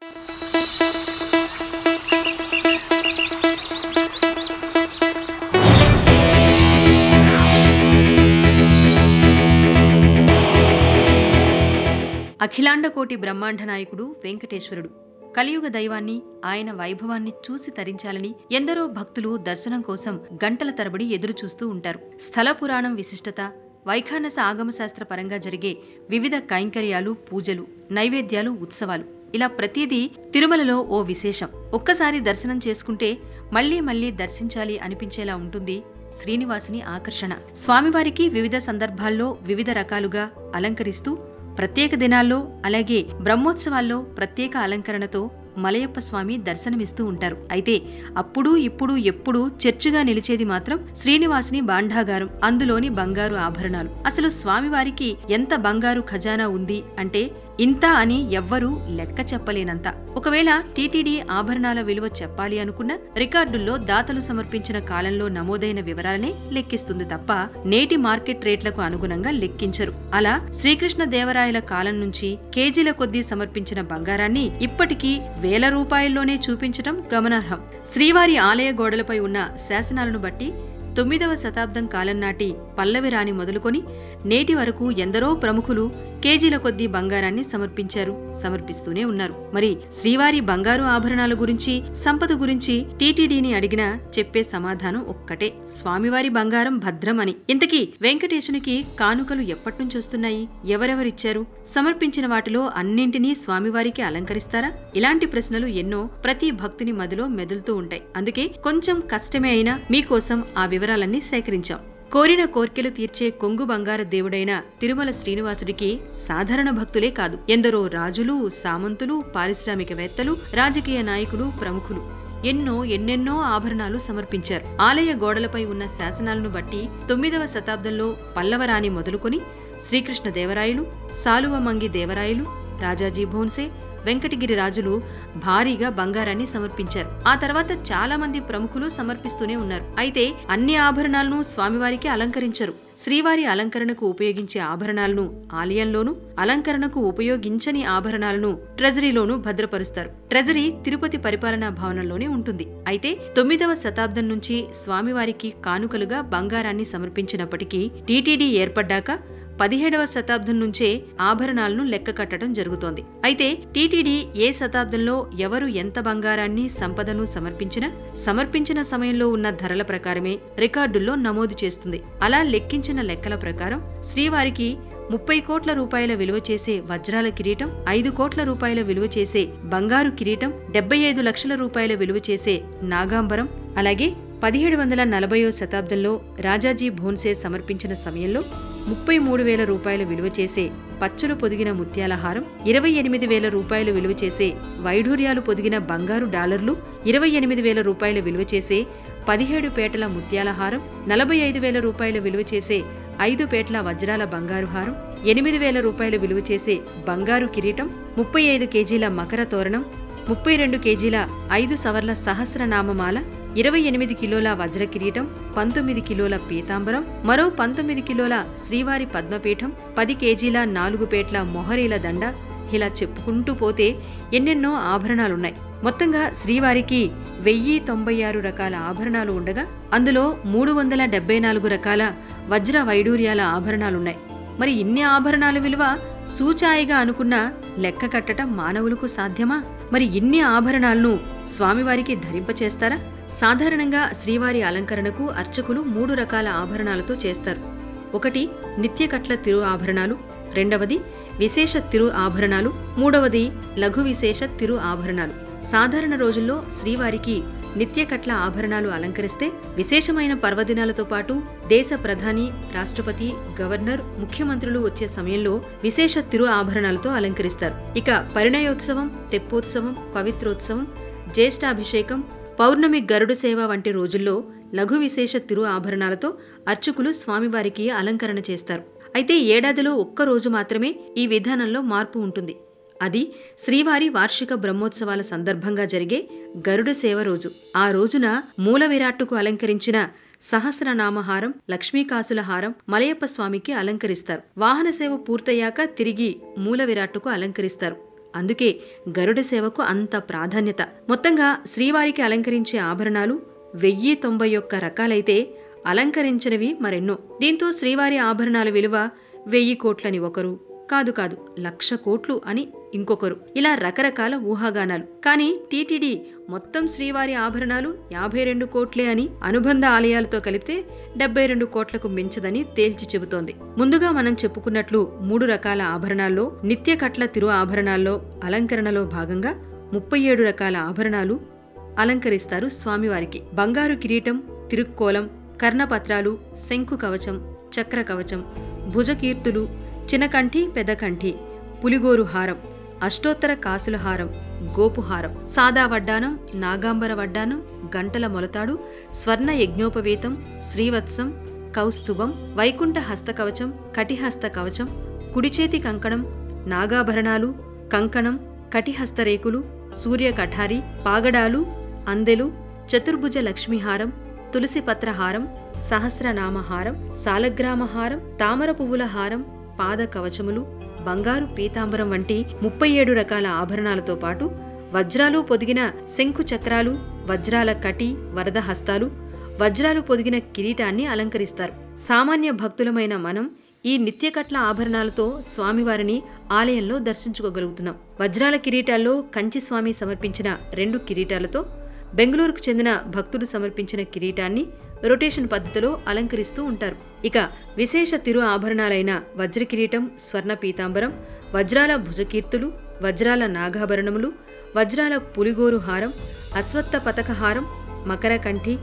అఖిలాండకోటి బ్రహ్మాండ నాయకుడు వెంకటేశ్వరుడు. కలియుగ దైవాన్ని, ఆయన వైభవాన్ని చూసి తరించాలని ఎందరో భక్తులు దర్శనం కోసం గంటల తరబడి ఎదురుచూస్తూ ఉంటారు. స్థల పురాణం విశిష్టత, వైఖానస ఆగమశాస్త్ర పరంగా జరిగే వివిధ కైంకర్యాలు, పూజలు, నైవేద్యాలు, ఉత్సవాలు, ఇలా ప్రతిదీ తిరుమలలో ఓ విశేషం. ఒక్కసారి దర్శనం చేసుకుంటే మళ్లీ మళ్లీ దర్శించాలి అనిపించేలా ఉంటుంది శ్రీనివాసుని ఆకర్షణ. స్వామివారికి వివిధ సందర్భాల్లో వివిధ రకాలుగా అలంకరిస్తూ ప్రత్యేక దినాల్లో అలాగే బ్రహ్మోత్సవాల్లో ప్రత్యేక అలంకరణతో మలయప్ప స్వామి దర్శనమిస్తూ ఉంటారు. అయితే అప్పుడు ఇప్పుడు ఎప్పుడూ చర్చగా నిలిచేది మాత్రం శ్రీనివాసుని భాండాగారం, అందులోని బంగారు ఆభరణాలు. అసలు స్వామివారికి ఎంత బంగారు ఖజానా ఉంది అంటే ఇంత అని ఎవ్వరూ లెక్క చెప్పలేనంత. ఒకవేళ టీటీడీ ఆభరణాల విలువ చెప్పాలి అనుకున్న రికార్డుల్లో దాతలు సమర్పించిన కాలంలో నమోదైన వివరాలనే లెక్కిస్తుంది తప్ప నేటి మార్కెట్ రేట్లకు అనుగుణంగా లెక్కించరు. అలా శ్రీకృష్ణ దేవరాయల కాలం నుంచి కేజీల కొద్దీ సమర్పించిన బంగారాన్ని ఇప్పటికీ వేల రూపాయల్లోనే చూపించటం గమనార్హం. శ్రీవారి ఆలయ గోడలపై ఉన్న శాసనాలను బట్టి 9వ శతాబ్దం కాలం నాటి పల్లవి రాణి మొదలుకొని నేటి వరకు ఎందరో ప్రముఖులు కేజీల కొద్దీ బంగారాన్ని సమర్పిస్తూనే ఉన్నారు. మరి శ్రీవారి బంగారు ఆభరణాల గురించి, సంపద గురించి టీటీడీని అడిగినా చెప్పే సమాధానం ఒక్కటే, స్వామివారి బంగారం భద్రం అని. ఇంతకీ వెంకటేశునికి కానుకలు ఎప్పట్నుంచి వస్తున్నాయి, ఎవరెవరిచ్చారు, సమర్పించిన వాటిలో అన్నింటినీ స్వామివారికి అలంకరిస్తారా? ఇలాంటి ప్రశ్నలు ఎన్నో ప్రతి భక్తుని మదిలో మెదులుతూ ఉంటాయి. అందుకే కొంచెం కష్టమే అయినా మీకోసం ఆ వివరాలన్నీ సేకరించాం. కోరిన కోర్కెలు తీర్చే కొంగు బంగారు దేవుడైన తిరుమల శ్రీనివాసుడికి సాధారణ భక్తులే కాదు, ఎందరో రాజులు, సామంతులు, పారిశ్రామికవేత్తలు, రాజకీయ నాయకులు, ప్రముఖులు ఎన్నెన్నో ఆభరణాలు సమర్పించారు. ఆలయ గోడలపై ఉన్న శాసనాలను బట్టి 9వ శతాబ్దంలో పల్లవరాణి మొదలుకొని శ్రీకృష్ణ దేవరాయలు, సాలువమంగి దేవరాయలు, రాజాజీ భోన్సే, వెంకటగిరి రాజులు భారీగా బంగారాన్ని సమర్పించారు. ఆ తర్వాత చాలా మంది ప్రముఖులు సమర్పిస్తూనే ఉన్నారు. అయితే అన్ని ఆభరణాలను స్వామివారికి అలంకరించరు. శ్రీవారి అలంకరణకు ఉపయోగించే ఆభరణాలను ఆలయంలోనూ, అలంకరణకు ఉపయోగించని ఆభరణాలను ట్రెజరీలోనూ భద్రపరుస్తారు. ట్రెజరీ తిరుపతి పరిపాలనా భవనంలోనే ఉంటుంది. అయితే 9వ శతాబ్దం నుంచి స్వామివారికి కానుకలుగా బంగారాన్ని సమర్పించినప్పటికీ టీటీడీ ఏర్పడ్డాక 17వ శతాబ్దం నుంచే ఆభరణాలను లెక్క కట్టడం జరుగుతోంది. అయితే టీటీడీ ఏ శతాబ్దంలో ఎవరు ఎంత బంగారాన్ని, సంపదను సమర్పించిన సమయంలో ఉన్న ధరల ప్రకారమే రికార్డుల్లో నమోదు చేస్తుంది. అలా లెక్కించిన లెక్కల ప్రకారం శ్రీవారికి 30 కోట్ల రూపాయల విలువ చేసే వజ్రాల కిరీటం, 5 కోట్ల రూపాయల విలువ చేసే బంగారు కిరీటం, 75 లక్షల రూపాయల విలువ చేసే నాగాంబరం, అలాగే 1740వ శతాబ్దంలో రాజాజీ భోన్సే సమర్పించిన సమయంలో 33,000 రూపాయల విలువ చేసే పచ్చలు పొదిగిన ముత్యాల హారం, 28,000 రూపాయలు విలువ చేసే వైఢూర్యాలు పొదిగిన బంగారు డాలర్లు, 28,000 రూపాయల విలువ చేసే 17 పేటల ముత్యాల హారం, 45,000 రూపాయల విలువ చేసే 5 పేట్ల వజ్రాల బంగారు హారం, 8,000 రూపాయల విలువ చేసే బంగారు కిరీటం, 35 కేజీల మకర తోరణం, 32 కేజీల 5 సవర్ల సహస్రనామమాల, 28 కిలోల వజ్ర కిరీటం, 19 కిలోల పీతాంబరం, మరో 19 కిలోల శ్రీవారి పద్మపీఠం, 10 కేజీల 4 పేట్ల మొహరీల దండ, ఇలా చెప్పుకుంటూ పోతే ఎన్నెన్నో ఆభరణాలున్నాయి. మొత్తంగా శ్రీవారికి 1096 రకాల ఆభరణాలు ఉండగా అందులో 374 రకాల వజ్ర వైడూర్యాల ఆభరణాలున్నాయి. మరి ఇన్ని ఆభరణాల విలువ సూచాయిగా అనుకున్నా లెక్క కట్టడం మానవులకు సాధ్యమా? మరి ఇన్ని ఆభరణాలను స్వామివారికి ధరింపచేస్తారా? సాధారణంగా శ్రీవారి అలంకరణకు అర్చకులు 3 రకాల ఆభరణాలతో చేస్తారు. ఒకటి నిత్యకట్ల తిరు ఆభరణాలు, రెండవది విశేష తిరు ఆభరణాలు, మూడవది లఘు విశేష తిరు ఆభరణాలు. సాధారణ రోజుల్లో శ్రీవారికి నిత్యకట్ల ఆభరణాలు అలంకరిస్తే విశేషమైన పర్వదినాలతో పాటు దేశ ప్రధాని, రాష్ట్రపతి, గవర్నర్, ముఖ్యమంత్రులు వచ్చే సమయంలో విశేష తిరు ఆభరణాలతో అలంకరిస్తారు. ఇక పరిణయోత్సవం, తెప్పోత్సవం, పవిత్రోత్సవం, జ్యేష్ఠాభిషేకం, పౌర్ణమి గరుడు సేవ వంటి రోజుల్లో లఘు విశేష తిరు ఆభరణాలతో అర్చకులు స్వామివారికి అలంకరణ చేస్తారు. అయితే ఏడాదిలో ఒక్కరోజు మాత్రమే ఈ విధానంలో మార్పు ఉంటుంది. అది శ్రీవారి వార్షిక బ్రహ్మోత్సవాల సందర్భంగా జరిగే గరుడ సేవ రోజు. ఆ రోజున మూల విరాట్టుకు అలంకరించిన సహస్రనామహారం, లక్ష్మీకాసుల హారం మలయప్ప స్వామికి అలంకరిస్తారు. వాహన సేవ పూర్తయ్యాక తిరిగి మూల విరాట్టుకు అలంకరిస్తారు. అందుకే గరుడ సేవకు అంత ప్రాధాన్యత. మొత్తంగా శ్రీవారికి అలంకరించే ఆభరణాలు 1091 రకాలైతే అలంకరించినవి మరెన్నో. దీంతో శ్రీవారి ఆభరణాల విలువ 1000 కోట్లని ఒకరు, కాదు 1,00,000 కోట్లు అని ఇంకొకరు, ఇలా రకరకాల ఊహాగానాలు. కానీ టీటీడీ మొత్తం శ్రీవారి ఆభరణాలు 52 కోట్లే అని, అనుబంధ ఆలయాలతో కలిపితే 72 కోట్లకు మించదని తేల్చి చెబుతోంది. ముందుగా మనం చెప్పుకున్నట్లు 3 రకాల ఆభరణాల్లో, నిత్య కట్ల తిరు ఆభరణాల్లో అలంకరణలో భాగంగా 37 రకాల ఆభరణాలు అలంకరిస్తారు స్వామివారికి. బంగారు కిరీటం, తిరుక్కోలం, కర్ణపత్రాలు, శంకు కవచం, చక్ర కవచం, భుజకీర్తులు, చినకంఠి, పెదకంఠి, పులిగోరు హారం, అష్టోత్తర కాసుల హారం, గోపుహారం, సాదా వడ్డానం, నాగాంబర వడ్డానం, గంటల మొలతాడు, స్వర్ణ యజ్ఞోపవేతం, శ్రీవత్సం, కౌస్తుభం, వైకుంఠ హస్తకవచం, కటిహస్త కవచం, కుడిచేతి కంకణం, నాగాభరణాలు, కంకణం, కటిహస్తరేకులు, సూర్య కఠారి, పాగడాలు, అందెలు, చతుర్భుజ లక్ష్మీహారం, తులసిపత్రహారం, సహస్రనామహారం, సాలగ్రామహారం, తామర పువ్వుల హారం, పాద కవచములు, బంగారు పీతాంబరం వంటి 37 రకాల ఆభరణాలతో పాటు వజ్రాలు పొదిగిన శంకు చక్రాలు, వజ్రాల కటి వరదహస్తాలు, వజ్రాలు పొదిగిన కిరీటాన్ని అలంకరిస్తారు. సామాన్య భక్తులమైన మనం ఈ నిత్యకట్ల ఆభరణాలతో స్వామివారిని ఆలయంలో దర్శించుకోగలుగుతున్నాం. వజ్రాల కిరీటాల్లో కంచిస్వామి సమర్పించిన 2 కిరీటాలతో బెంగళూరుకు చెందిన భక్తులు సమర్పించిన కిరీటాన్ని రొటేషన్ పద్ధతిలో అలంకరిస్తూ ఉంటారు. ఇక విశేష తిరు ఆభరణాలైన వజ్ర కిరీటం, స్వర్ణ పీతాంబరం, వజ్రాల భుజకీర్తులు, వజ్రాల నాగాభరణములు, వజ్రాల పులిగోరు హారం, అశ్వత్థ పతకహారం, మకర కంఠి,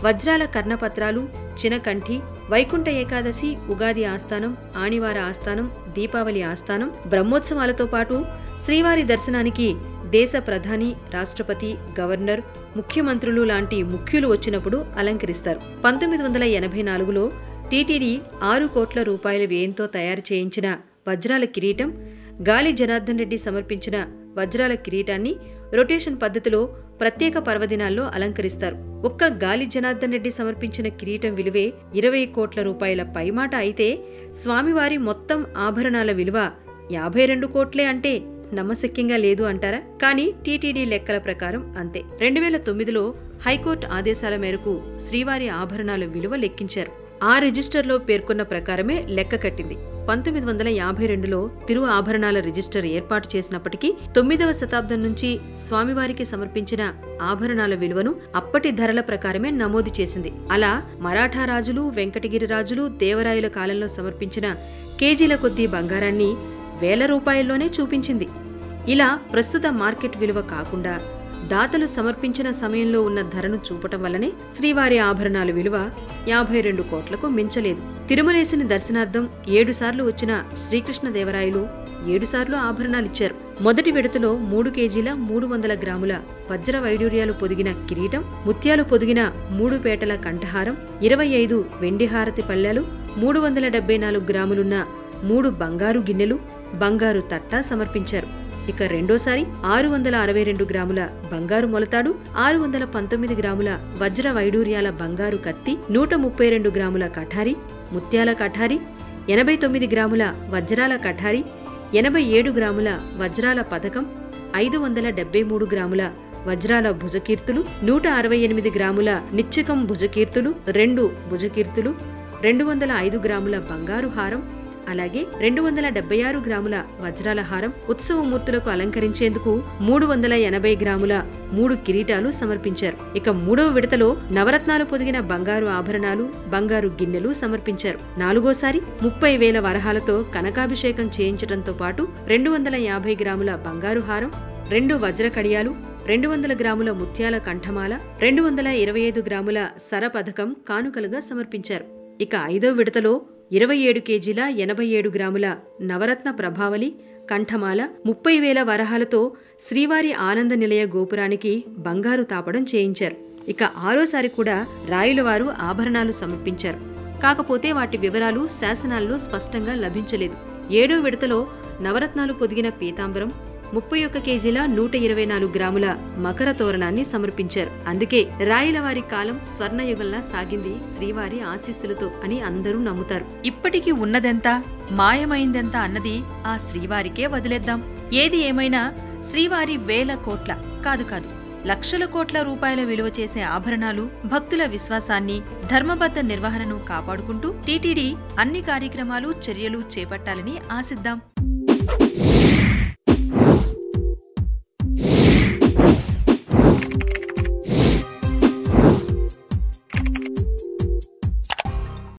వజ్రాల కర్ణపత్రాలు, చినకంఠి, వైకుంఠ ఏకాదశి, ఉగాది ఆస్థానం, ఆణివార ఆస్థానం, దీపావళి ఆస్థానం, బ్రహ్మోత్సవాలతో పాటు శ్రీవారి దర్శనానికి దేశ ప్రధాని, రాష్ట్రపతి, గవర్నర్, ముఖ్యమంత్రులు లాంటి ముఖ్యులు వచ్చినప్పుడు అలంకరిస్తారు. 1984లో టీటీడీ 6 కోట్ల రూపాయల వ్యయంతో తయారు చేయించిన వజ్రాల కిరీటం, గాలి జనార్దన్ రెడ్డి సమర్పించిన వజ్రాల కిరీటాన్ని రొటేషన్ పద్ధతిలో ప్రత్యేక పర్వదినాల్లో అలంకరిస్తారు. ఒక్క గాలి జనార్దన్ రెడ్డి సమర్పించిన కిరీటం విలువే 20 కోట్ల రూపాయల పైమాట అయితే స్వామివారి మొత్తం ఆభరణాల విలువ 52 కోట్లే అంటే నమ్మశక్యంగా లేదు అంటారా? కానీ టీటీడీ లెక్కల ప్రకారం అంతే. 2009లో హైకోర్టు ఆదేశాల మేరకు శ్రీవారి ఆభరణాల విలువ లెక్కించారు. ఆ రిజిస్టర్లో పేర్కొన్న ప్రకారమే లెక్క కట్టింది. 1952లో తిరు ఆభరణాల రిజిస్టర్ ఏర్పాటు చేసినప్పటికీ 9వ శతాబ్దం నుంచి స్వామివారికి సమర్పించిన ఆభరణాల విలువను అప్పటి ధరల ప్రకారమే నమోదు చేసింది. అలా మరాఠా రాజులు, వెంకటగిరి రాజులు, దేవరాయల కాలంలో సమర్పించిన కేజీల కొద్దీ బంగారాన్ని వేల రూపాయల్లోనే చూపించింది. ఇలా ప్రస్తుత మార్కెట్ విలువ కాకుండా దాతలు సమర్పించిన సమయంలో ఉన్న ధరను చూపటం వల్లనే శ్రీవారి ఆభరణాల విలువ 52 కోట్లకు మించలేదు. తిరుమలేశుని దర్శనార్థం 7 సార్లు వచ్చిన శ్రీకృష్ణదేవరాయలు 7 సార్లు ఆభరణాలిచ్చారు. మొదటి విడతలో 3 కేజీల 300 గ్రాముల వజ్ర వైడూర్యాలు పొదిగిన కిరీటం, ముత్యాలు పొదిగిన 3 పేటల కంఠహారం, 25 వెండి హారతి పళ్ళాలు, 374 గ్రాములున్న 3 బంగారు గిన్నెలు, బంగారు తట్టా సమర్పించారు. ఇక రెండోసారి 662 గ్రాముల బంగారు మొలతాడు, 619 గ్రాముల వజ్ర వైడూర్యాల బంగారు కత్తి, 132 గ్రాముల కఠారి, ముత్యాల కఠారి, 89 గ్రాముల వజ్రాల కఠారి, 87 గ్రాముల వజ్రాల పథకం, 573 గ్రాముల వజ్రాల భుజకీర్తులు, 168 గ్రాముల నిశ్చికం భుజకీర్తులు, 2 భుజకీర్తులు, 205 గ్రాముల బంగారు హారం, అలాగే 276 గ్రాముల వజ్రాల హారం, ఉత్సవమూర్తులకు అలంకరించేందుకు 380 గ్రాముల 3 కిరీటాలు సమర్పించారు. ఇక 3వ విడతలో నవరత్నాలు పొదిగిన బంగారు ఆభరణాలు, బంగారు గిన్నెలు సమర్పించారు. 4గోసారి 30,000 వరహాలతో కనకాభిషేకం చేయించడంతో పాటు 250 గ్రాముల బంగారు హారం, 2 వజ్ర కడియాలు, 200 గ్రాముల ముత్యాల కంఠమాల, 225 గ్రాముల సర పథకం కానుకలుగా సమర్పించారు. ఇక 5వ విడతలో 27 కేజీల 87 గ్రాముల నవరత్న ప్రభావలి, కంఠమాల, 30,000 వరహాలతో శ్రీవారి ఆనంద నిలయ గోపురానికి బంగారు తాపడం చేయించారు. ఇక 6ఓసారి కూడా రాయులవారు ఆభరణాలు సమర్పించారు. కాకపోతే వాటి వివరాలు శాసనాల్లో స్పష్టంగా లభించలేదు. 7వ విడతలో నవరత్నాలు పొదిగిన పీతాంబరం, 31 కేజీల 124 గ్రాముల మకర తోరణాన్ని సమర్పించారు. అందుకే రాయలవారి కాలం స్వర్ణయుగంలా సాగింది శ్రీవారి ఆశీస్సులతో అని అందరూ నమ్ముతారు. ఇప్పటికీ ఉన్నదెంత, మాయమైందెంత అన్నది ఆ శ్రీవారికే వదిలేద్దాం. ఏది ఏమైనా శ్రీవారి వేల కోట్ల కాదు లక్షల కోట్ల రూపాయల విలువ చేసే ఆభరణాలు భక్తుల విశ్వాసాన్ని, ధర్మబద్ధ నిర్వహణను కాపాడుకుంటూ టీటీడీ అన్ని కార్యక్రమాలు, చర్యలు చేపట్టాలని ఆశిద్దాం.